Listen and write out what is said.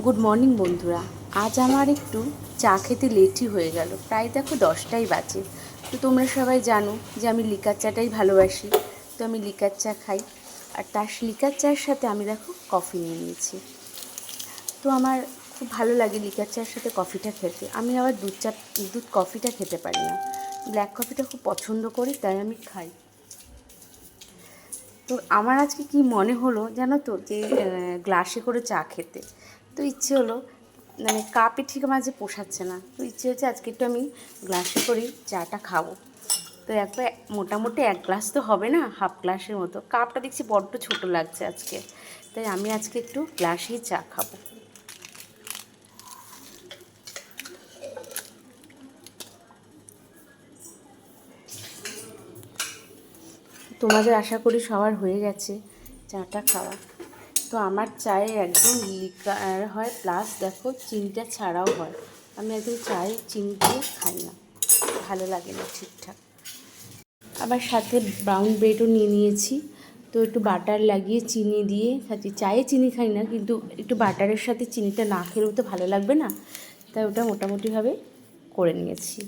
Good morning বন্ধুরা। আজ আমার একটু চা খেতে লেটই হয়ে গেল, প্রায় দেখো 10টাই বাজে। তো তোমরা সবাই জানো যে আমি লিকার চাটাই ভালোবাসি, তো আমি লিকার চা খাই। আর তার লিকার চায়ের সাথে আমি দেখো কফি নিয়ে নিয়েছি। তো আমার খুব ভালো লাগে লিকার চায়ের সাথে কফিটা খেতে। আমি আবার দুধ কফিটা খেতে পারি না, ব্ল্যাক কফিটা খুব পছন্দ করি, তাই আমি খাই। তো আমার আজকে কি মনে হলো জানো তো, যে গ্লাসে করে চা খেতে। তো ইচ্ছে হলো, মানে কাপে ঠিক আমার যে পোষাচ্ছে না, তো ইচ্ছে হচ্ছে আজকে একটু আমি গ্লাসে করেই চাটা খাবো। তো একবার মোটামুটি 1 গ্লাস তো হবে না, হাফ গ্লাসের মতো। কাপটা দেখছি বড্ড ছোট লাগছে আজকে, তাই আমি আজকে একটু গ্লাসেই চা খাবো। তোমাদের আশা করি সবার হয়ে গেছে চাটা খাওয়া। তো আমার চায়ে একদম লিকার হয়, প্লাস দেখো চিনিটা ছাড়াও হয়। আমি একদম চায়ে চিনি দিয়ে খাই না, ভালো লাগে না ঠিকঠাক। আবার সাথে ব্রাউন ব্রেডও নিয়ে নিয়েছি। তো একটু বাটার লাগিয়ে চিনি দিয়ে খাচ্ছি। চায়ে চিনি খাই না, কিন্তু একটু বাটারের সাথে চিনিটা না খেলেও তো ভালো লাগবে না, তাই ওটা মোটামুটিভাবে করে নিয়েছি।